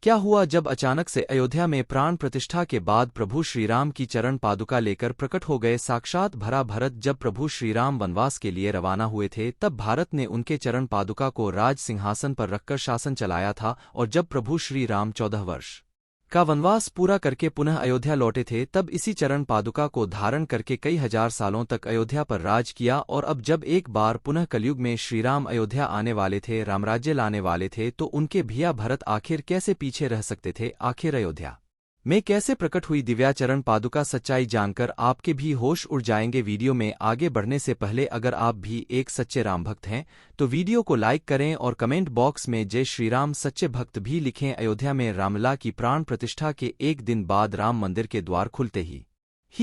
क्या हुआ जब अचानक से अयोध्या में प्राण प्रतिष्ठा के बाद प्रभु श्रीराम की चरण पादुका लेकर प्रकट हो गए साक्षात भरा भरत। जब प्रभु श्रीराम वनवास के लिए रवाना हुए थे तब भारत ने उनके चरण पादुका को राज सिंहासन पर रखकर शासन चलाया था, और जब प्रभु श्री राम 14 वर्ष का वनवास पूरा करके पुनः अयोध्या लौटे थे तब इसी चरण पादुका को धारण करके कई हजार सालों तक अयोध्या पर राज किया। और अब जब एक बार पुनः कलयुग में श्रीराम अयोध्या आने वाले थे, रामराज्य लाने वाले थे, तो उनके भैया भरत आखिर कैसे पीछे रह सकते थे। आखिर अयोध्या में कैसे प्रकट हुई दिव्या चरण पादुका, सच्चाई जानकर आपके भी होश उड़ जाएंगे। वीडियो में आगे बढ़ने से पहले अगर आप भी एक सच्चे राम भक्त हैं तो वीडियो को लाइक करें और कमेंट बॉक्स में जय श्री राम सच्चे भक्त भी लिखें। अयोध्या में रामलला की प्राण प्रतिष्ठा के एक दिन बाद राम मंदिर के द्वार खुलते ही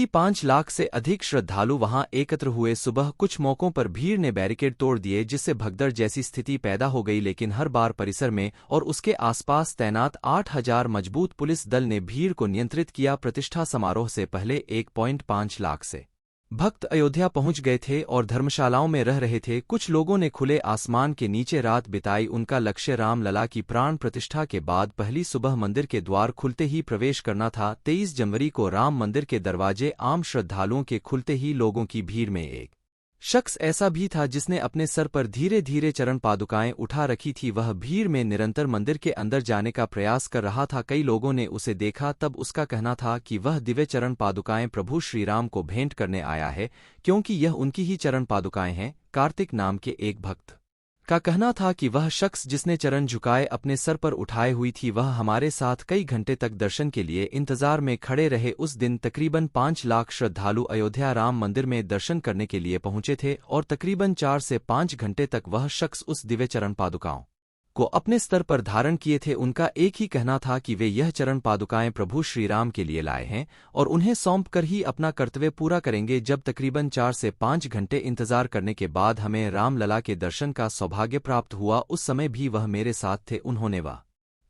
5 लाख से अधिक श्रद्धालु वहां एकत्र हुए। सुबह कुछ मौकों पर भीड़ ने बैरिकेड तोड़ दिए जिससे भगदड़ जैसी स्थिति पैदा हो गई, लेकिन हर बार परिसर में और उसके आसपास तैनात 8000 मजबूत पुलिस दल ने भीड़ को नियंत्रित किया। प्रतिष्ठा समारोह से पहले 1.5 लाख से भक्त अयोध्या पहुंच गए थे और धर्मशालाओं में रह रहे थे। कुछ लोगों ने खुले आसमान के नीचे रात बिताई। उनका लक्ष्य रामलला की प्राण प्रतिष्ठा के बाद पहली सुबह मंदिर के द्वार खुलते ही प्रवेश करना था। 23 जनवरी को राम मंदिर के दरवाजे आम श्रद्धालुओं के खुलते ही लोगों की भीड़ में एक शख्स ऐसा भी था जिसने अपने सर पर धीरे धीरे चरण पादुकाएं उठा रखी थी। वह भीड़ में निरंतर मंदिर के अंदर जाने का प्रयास कर रहा था। कई लोगों ने उसे देखा तब उसका कहना था कि वह दिव्य चरण पादुकाएं प्रभु श्रीराम को भेंट करने आया है, क्योंकि यह उनकी ही चरण पादुकाएं हैं। कार्तिक नाम के एक भक्त का कहना था कि वह शख्स जिसने चरण झुकाए अपने सर पर उठाए हुई थी, वह हमारे साथ कई घंटे तक दर्शन के लिए इंतजार में खड़े रहे। उस दिन तकरीबन 5 लाख श्रद्धालु अयोध्या राम मंदिर में दर्शन करने के लिए पहुंचे थे और तकरीबन 4 से 5 घंटे तक वह शख्स उस दिव्य चरण पादुकाओं को अपने स्तर पर धारण किए थे। उनका एक ही कहना था कि वे यह चरण पादुकाएं प्रभु श्रीराम के लिए लाए हैं और उन्हें सौंप कर ही अपना कर्तव्य पूरा करेंगे। जब तकरीबन 4 से 5 घंटे इंतजार करने के बाद हमें रामलला के दर्शन का सौभाग्य प्राप्त हुआ, उस समय भी वह मेरे साथ थे। उन्होंने वह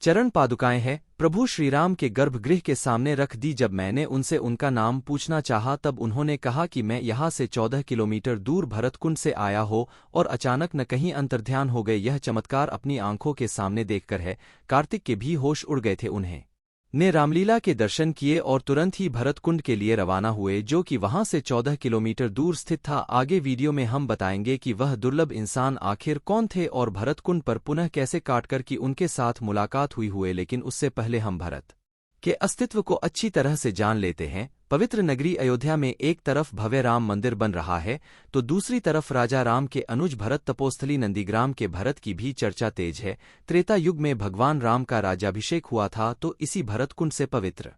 चरण पादुकाएं हैं प्रभु श्रीराम के गर्भगृह के सामने रख दी। जब मैंने उनसे उनका नाम पूछना चाहा तब उन्होंने कहा कि मैं यहाँ से 14 किलोमीटर दूर भरतकुंड से आया हो और अचानक न कहीं अंतर्ध्यान हो गए। यह चमत्कार अपनी आंखों के सामने देखकर है। कार्तिक के भी होश उड़ गए थे। उन्हें ने रामलीला के दर्शन किए और तुरंत ही भरतकुंड के लिए रवाना हुए, जो कि वहां से 14 किलोमीटर दूर स्थित था। आगे वीडियो में हम बताएंगे कि वह दुर्लभ इंसान आखिर कौन थे और भरतकुंड पर पुनः कैसे काटकर कि उनके साथ मुलाकात हुई। लेकिन उससे पहले हम भरत के अस्तित्व को अच्छी तरह से जान लेते हैं। पवित्र नगरी अयोध्या में एक तरफ भव्य राम मंदिर बन रहा है तो दूसरी तरफ राजा राम के अनुज भरत तपोस्थली नंदीग्राम के भरत की भी चर्चा तेज है। त्रेता युग में भगवान राम का राज्याभिषेक हुआ था तो इसी भरतकुंड से पवित्र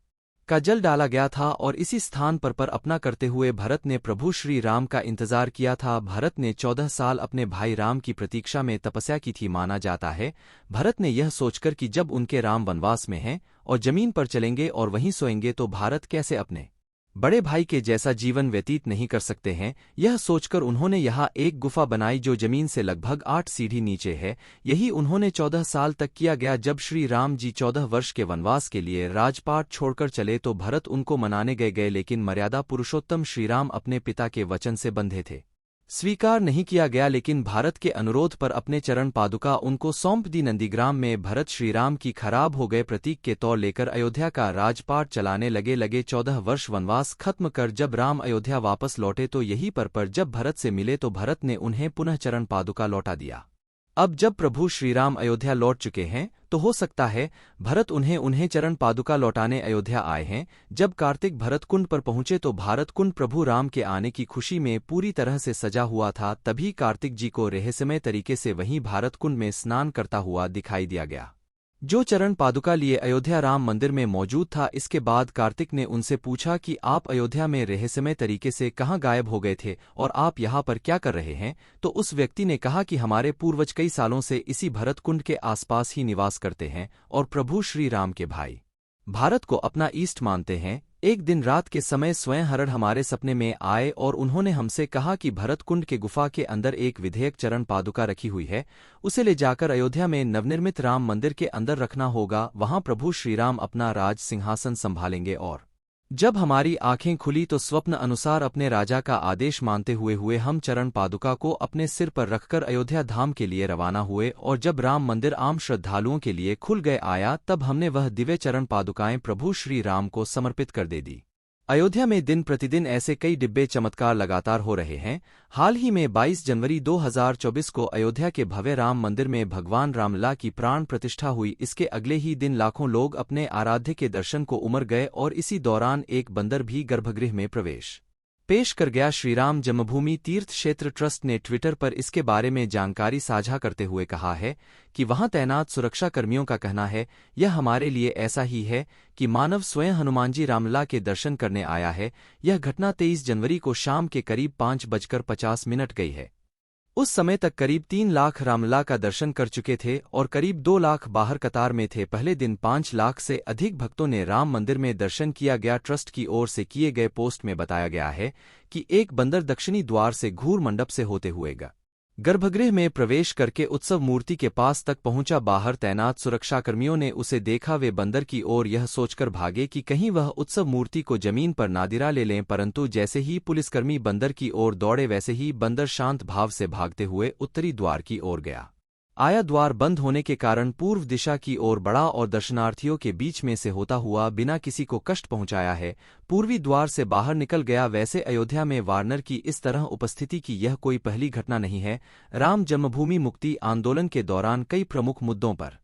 का जल डाला गया था और इसी स्थान पर अपना करते हुए भरत ने प्रभु श्री राम का इंतजार किया था। भरत ने 14 साल अपने भाई राम की प्रतीक्षा में तपस्या की थी। माना जाता है भरत ने यह सोचकर कि जब उनके राम वनवास में हैं और जमीन पर चलेंगे और वहीं सोएंगे तो भारत कैसे अपने बड़े भाई के जैसा जीवन व्यतीत नहीं कर सकते हैं, यह सोचकर उन्होंने यहाँ एक गुफा बनाई जो जमीन से लगभग 8 सीढ़ी नीचे है। यही उन्होंने 14 साल तक किया गया। जब श्री राम जी 14 वर्ष के वनवास के लिए राजपाट छोड़कर चले तो भरत उनको मनाने गए, लेकिन मर्यादा पुरुषोत्तम श्रीराम अपने पिता के वचन से बंधे थे। स्वीकार नहीं किया गया, लेकिन भारत के अनुरोध पर अपने चरण पादुका उनको सौंप दी। नंदीग्राम में भरत श्रीराम की खराब हो गए प्रतीक के तौर लेकर अयोध्या का राजपाट चलाने लगे। 14 वर्ष वनवास खत्म कर जब राम अयोध्या वापस लौटे तो यही पर जब भरत से मिले तो भरत ने उन्हें पुनः चरण पादुका लौटा दिया। अब जब प्रभु श्रीराम अयोध्या लौट चुके हैं तो हो सकता है भरत उन्हें चरण पादुका लौटाने अयोध्या आए हैं। जब कार्तिक भरतकुंड पर पहुंचे तो भारतकुंड प्रभु राम के आने की खुशी में पूरी तरह से सजा हुआ था। तभी कार्तिक जी को रहस्यमय तरीके से वहीं भारतकुंड में स्नान करता हुआ दिखाई दिया गया, जो चरण पादुका लिए अयोध्या राम मंदिर में मौजूद था। इसके बाद कार्तिक ने उनसे पूछा कि आप अयोध्या में रहस्यमय तरीके से कहाँ गायब हो गए थे और आप यहाँ पर क्या कर रहे हैं। तो उस व्यक्ति ने कहा कि हमारे पूर्वज कई सालों से इसी भरतकुंड के आसपास ही निवास करते हैं और प्रभु श्री राम के भाई भारत को अपना ईष्ट मानते हैं। एक दिन रात के समय स्वयं हरण हमारे सपने में आए और उन्होंने हमसे कहा कि भरतकुंड के गुफा के अंदर एक विधेयक चरण पादुका रखी हुई है, उसे ले जाकर अयोध्या में नवनिर्मित राम मंदिर के अंदर रखना होगा। वहां प्रभु श्रीराम अपना राज सिंहासन संभालेंगे और जब हमारी आंखें खुली तो स्वप्न अनुसार अपने राजा का आदेश मानते हुए हम चरण पादुका को अपने सिर पर रखकर अयोध्या धाम के लिए रवाना हुए, और जब राम मंदिर आम श्रद्धालुओं के लिए खुल गए आया तब हमने वह दिव्य चरण पादुकाएं प्रभु श्री राम को समर्पित कर दे दी। अयोध्या में दिन प्रतिदिन ऐसे कई दिव्य चमत्कार लगातार हो रहे हैं। हाल ही में 22 जनवरी 2024 को अयोध्या के भव्य राम मंदिर में भगवान रामलला की प्राण प्रतिष्ठा हुई। इसके अगले ही दिन लाखों लोग अपने आराध्य के दर्शन को उमड़ गए और इसी दौरान एक बंदर भी गर्भगृह में प्रवेश पेश कर गया। श्रीराम जन्मभूमि तीर्थ क्षेत्र ट्रस्ट ने ट्विटर पर इसके बारे में जानकारी साझा करते हुए कहा है कि वहां तैनात सुरक्षाकर्मियों का कहना है, यह हमारे लिए ऐसा ही है कि मानव स्वयं हनुमान जी रामलला के दर्शन करने आया है। यह घटना 23 जनवरी को शाम के करीब 5:50 गई है। उस समय तक करीब 3 लाख रामलला का दर्शन कर चुके थे और करीब 2 लाख बाहर कतार में थे। पहले दिन 5 लाख से अधिक भक्तों ने राम मंदिर में दर्शन किया गया। ट्रस्ट की ओर से किए गए पोस्ट में बताया गया है कि एक बंदर दक्षिणी द्वार से घूर मंडप से होते हुए गर्भगृह में प्रवेश करके उत्सव मूर्ति के पास तक पहुंचा। बाहर तैनात सुरक्षाकर्मियों ने उसे देखा। वे बंदर की ओर यह सोचकर भागे कि कहीं वह उत्सव मूर्ति को जमीन पर नादिरा ले लें, परंतु जैसे ही पुलिसकर्मी बंदर की ओर दौड़े वैसे ही बंदर शांत भाव से भागते हुए उत्तरी द्वार की ओर गया। आया द्वार बंद होने के कारण पूर्व दिशा की ओर बढ़ा और दर्शनार्थियों के बीच में से होता हुआ बिना किसी को कष्ट पहुंचाया है पूर्वी द्वार से बाहर निकल गया। वैसे अयोध्या में वानर की इस तरह उपस्थिति की यह कोई पहली घटना नहीं है। राम जन्मभूमि मुक्ति आंदोलन के दौरान कई प्रमुख मुद्दों पर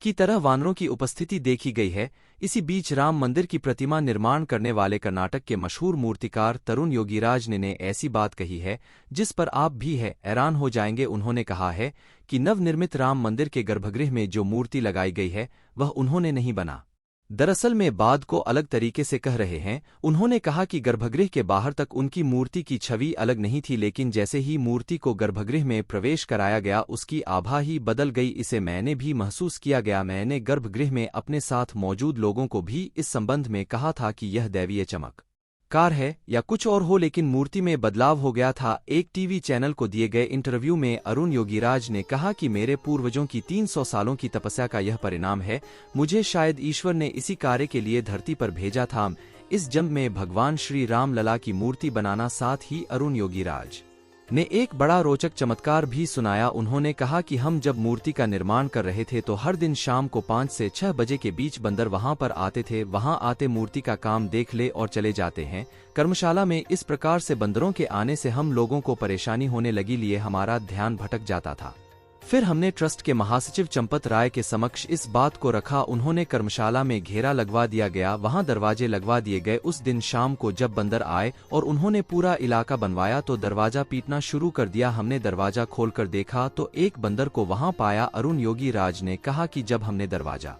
की तरह वानरों की उपस्थिति देखी गई है। इसी बीच राम मंदिर की प्रतिमा निर्माण करने वाले कर्नाटक के मशहूर मूर्तिकार तरुण योगीराज ने ऐसी बात कही है जिस पर आप भी हैरान हो जाएंगे। उन्होंने कहा है कि नवनिर्मित राम मंदिर के गर्भगृह में जो मूर्ति लगाई गई है वह उन्होंने नहीं बना, दरअसल में बात को अलग तरीके से कह रहे हैं। उन्होंने कहा कि गर्भगृह के बाहर तक उनकी मूर्ति की छवि अलग नहीं थी, लेकिन जैसे ही मूर्ति को गर्भगृह में प्रवेश कराया गया उसकी आभा ही बदल गई। इसे मैंने भी महसूस किया गया। मैंने गर्भगृह में अपने साथ मौजूद लोगों को भी इस संबंध में कहा था कि यह दैवीय चमत्कार है या कुछ और हो, लेकिन मूर्ति में बदलाव हो गया था। एक टीवी चैनल को दिए गए इंटरव्यू में अरुण योगीराज ने कहा कि मेरे पूर्वजों की 300 सालों की तपस्या का यह परिणाम है। मुझे शायद ईश्वर ने इसी कार्य के लिए धरती पर भेजा था, इस जन्म में भगवान श्री राम लला की मूर्ति बनाना। साथ ही अरुण योगीराज ने एक बड़ा रोचक चमत्कार भी सुनाया। उन्होंने कहा कि हम जब मूर्ति का निर्माण कर रहे थे तो हर दिन शाम को 5 से 6 बजे के बीच बंदर वहां पर आते थे। वहां आते मूर्ति का काम देख ले और चले जाते हैं। कर्मशाला में इस प्रकार से बंदरों के आने से हम लोगों को परेशानी होने लगी, लिए हमारा ध्यान भटक जाता था। फिर हमने ट्रस्ट के महासचिव चंपत राय के समक्ष इस बात को रखा। उन्होंने कर्मशाला में घेरा लगवा दिया गया, वहां दरवाजे लगवा दिए गए। उस दिन शाम को जब बंदर आए और उन्होंने पूरा इलाका बनवाया तो दरवाजा पीटना शुरू कर दिया। हमने दरवाजा खोलकर देखा तो एक बंदर को वहां पाया। अरुण योगीराज ने कहा कि जब हमने दरवाजा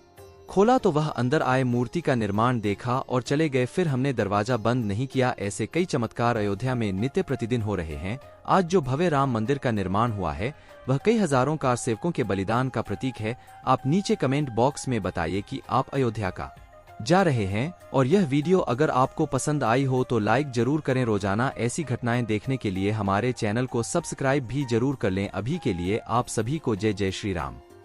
खोला तो वह अंदर आए, मूर्ति का निर्माण देखा और चले गए। फिर हमने दरवाजा बंद नहीं किया। ऐसे कई चमत्कार अयोध्या में नित्य प्रतिदिन हो रहे हैं। आज जो भव्य राम मंदिर का निर्माण हुआ है वह कई हजारों कार सेवकों के बलिदान का प्रतीक है। आप नीचे कमेंट बॉक्स में बताइए कि आप अयोध्या का जा रहे हैं, और यह वीडियो अगर आपको पसंद आई हो तो लाइक जरूर करें। रोजाना ऐसी घटनाएं देखने के लिए हमारे चैनल को सब्सक्राइब भी जरूर कर लें। अभी के लिए आप सभी को जय जय श्री राम।